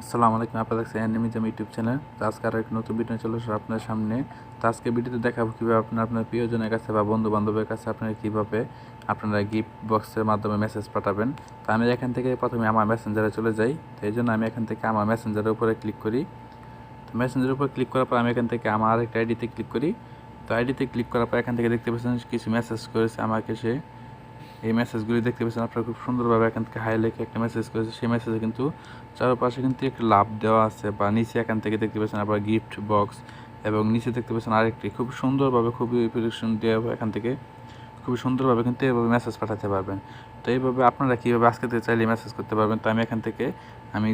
আসসালামু আলাইকুম, আপনারা দেখছেন এনএম নিজাম ইউটিউব চ্যানেল। তো আজকে আরও এক নতুন ভিডিও চলে আসছে আপনার সামনে। তো আজকে ভিডিওতে দেখাবো কীভাবে আপনার প্রিয়জনের কাছে বা বন্ধু বান্ধবের কাছে আপনারা কীভাবে আপনারা গিফট বক্সের মাধ্যমে মেসেজ পাঠাবেন। তো আমি এখান থেকে প্রথমে আমার মেসেঞ্জারে চলে যাই। তো এই জন্য আমি এখান থেকে আমার মেসেঞ্জারের উপরে ক্লিক করি। তো মেসেঞ্জারের উপর ক্লিক করার পর আমি এখান থেকে আমার আরেকটা আইডিতে ক্লিক করি। তো আইডিতে ক্লিক করার পর এখান থেকে দেখতে পাচ্ছেন কিছু মেসেজ করেছে আমাকে সে। এই মেসেজগুলি দেখতে পাচ্ছেন আপনারা খুব সুন্দরভাবে এখান থেকে হাইলাইটে একটা মেসেজ করেছে। সেই মেসেজে কিন্তু চারপাশে কিন্তু একটা লাভ দেওয়া আছে, বা নিচে এখান থেকে দেখতে পাচ্ছেন আবার গিফট বক্স, এবং নিচে দেখতে পাচ্ছেন আরেকটি খুব সুন্দরভাবে খুবই প্রিপারেশন দেওয়া এখান থেকে খুবই সুন্দরভাবে কিন্তু এইভাবে মেসেজ পাঠাতে পারবেন। তো এইভাবে আপনারা কীভাবে আজকে থেকে চাইলে মেসেজ করতে পারবেন। তো আমি এখান থেকে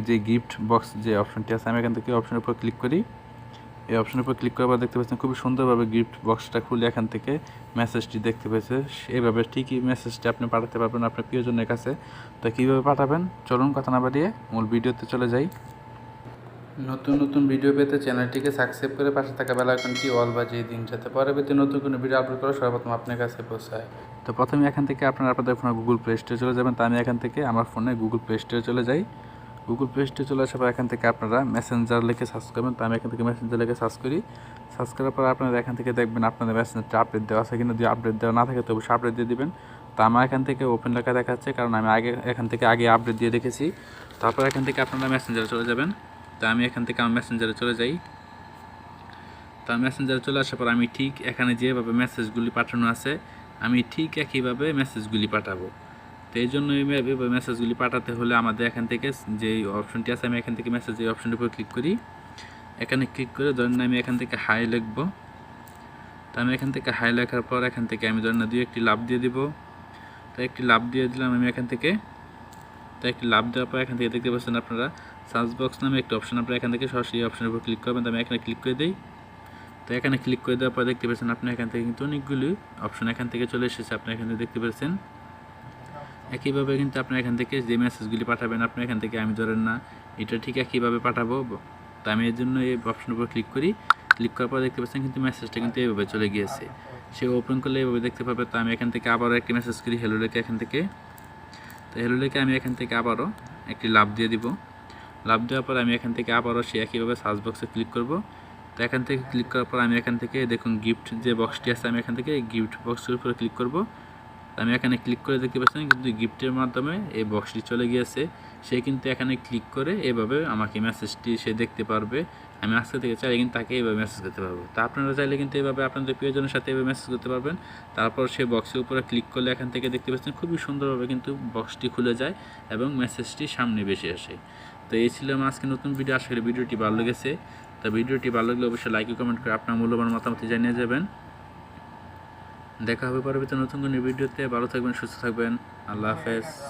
যে গিফট বক্স যে অপশনটি আছে আমি এখান থেকে অপশনের উপর ক্লিক করি। এই অপশনের উপর ক্লিক করার পর দেখতে পাচ্ছেন খুবই সুন্দরভাবে গিফট বক্সটা খুলে এখান থেকে মেসেজটি দেখতে পেয়েছে। এইভাবে ঠিকই মেসেজটি আপনি পাঠাতে পারবেন আপনার প্রিয়জনের কাছে। তো কীভাবে পাঠাবেন চলুন কথা না বাড়িয়ে মূল ভিডিওতে চলে যাই। নতুন নতুন ভিডিও পেতে চ্যানেলটিকে সাবস্ক্রাইব করে পাশে থাকা বেল আইকনটি অল বাজিয়ে দিন, যাতে পরবর্তী নতুন কোনো ভিডিও আপলোড করা সর্বপ্রথম আপনার কাছে পৌঁছায়। তো প্রথমে এখান থেকে আপনাদের ফোনে গুগল প্লে স্টোরে চলে যাবেন। তো আমি এখান থেকে আমার ফোনে গুগল প্লে স্টোরে চলে যাই। গুগল প্লে স্টোরে চলে আসার পর এখান থেকে আপনারা মেসেঞ্জার লিখে সার্চ করবেন। তো আমি এখান থেকে মেসেঞ্জার লিখে সার্চ করি। সার্চ করার পর আপনারা এখান থেকে দেখবেন আপনাদের মেসেঞ্জারটা আপডেট দেওয়া আছে কিনা। যদি আপডেট দেওয়া না থাকে তো অবশ্যই আপডেট দিয়ে দিবেন। তো আমার এখান থেকে ওপেন লেখা দেখাচ্ছে, কারণ আমি এখান থেকে আগে আপডেট দিয়ে রেখেছি। তারপর এখান থেকে আপনারা মেসেঞ্জারে চলে যাবেন। তো আমি এখান থেকে আমার মেসেঞ্জারে চলে যাই। তো মেসেঞ্জারে চলে আসার পর আমি ঠিক এখানে যেভাবে মেসেজগুলি পাঠানো আছে আমি ঠিক একইভাবে মেসেজগুলি পাঠাবো। তো এই জন্য এইভাবে মেসেজগুলি পাঠাতে হলে আমাদের এখান থেকে যে অপশনটি আছে আমি এখান থেকে মেসেজ এই অপশনের উপর ক্লিক করি। এখানে ক্লিক করে ধরেন আমি এখান থেকে হাই লিখব। তো আমি এখান থেকে হাই লেখার পর এখান থেকে আমি ধরেন একটি লাভ দিয়ে দিব। তো একটি লাভ দিয়ে দিলাম আমি এখান থেকে। তো একটি লাভ দেওয়ার পর এখান থেকে দেখতে পাচ্ছেন আপনারা সার্চ বক্স নামে একটা অপশন, আপনারা এখান থেকে সরাসরি অপশনের উপর ক্লিক করবেন। তো আমি এখানে ক্লিক করে দিই। তো এখানে ক্লিক করে দেওয়ার পর দেখতে পাচ্ছেন আপনি এখান থেকে কিন্তু অনেকগুলি অপশন এখান থেকে চলে এসেছে, আপনি এখানে দেখতে পাচ্ছেন। একইভাবে কিন্তু আপনার এখান থেকে যে মেসেজগুলি পাঠাবেন আপনার এখান থেকে আমি ধরেন না এটা ঠিক একইভাবে পাঠাবো। তো আমি এর জন্য এই অপশনের উপর ক্লিক করি। ক্লিক করার পর দেখতে পাচ্ছেন কিন্তু মেসেজটা কিন্তু এইভাবে চলে গিয়েছে। সে ওপেন করলে এইভাবে দেখতে পাবে। তো আমি এখান থেকে আবারও একটি মেসেজ করি হ্যালো লিখে এখান থেকে। তো হ্যালো লিখে আমি এখান থেকে আবারও একটি লাভ দিয়ে দিব। লাভ দেওয়ার পর আমি এখান থেকে আবারও সে একইভাবে সার্চ বক্সে ক্লিক করব। তো এখান থেকে ক্লিক করার পর আমি এখান থেকে দেখুন গিফট যে বক্সটি আছে আমি এখান থেকে গিফট বক্সের উপরে ক্লিক করব। আমি এখানে ক্লিক করে দেখতে পাচ্ছেন কিন্তু গিফটের মাধ্যমে এই বক্সটি চলে গিয়েছে। সে কিন্তু এখানে ক্লিক করে এভাবে আমাকে মেসেজটি সে দেখতে পারবে। আমি আজকে থেকে চাইলে কিন্তু তাকে এইভাবে মেসেজ করতে পারবো। তা আপনারা চাইলে কিন্তু এইভাবে আপনাদের প্রিয়জনের সাথে এভাবে মেসেজ করতে পারবেন। তারপর সে বক্সের উপরে ক্লিক করলে এখান থেকে দেখতে পাচ্ছেন খুবই সুন্দরভাবে কিন্তু বক্সটি খুলে যায় এবং মেসেজটি সামনে বেশি আসে। তো এই ছিল আমার আজকে নতুন ভিডিও। আশা করি ভিডিওটি ভালো লেগেছে। তো ভিডিওটি ভালো লাগলে অবশ্যই লাইক ও কমেন্ট করে আপনার মূল্যবান মতামত জানিয়ে যাবেন। দেখা হবে পরবর্তী নতুন কোনো ভিডিওতে। ভালো থাকবেন, সুস্থ থাকবেন। আল্লাহ হাফেজ।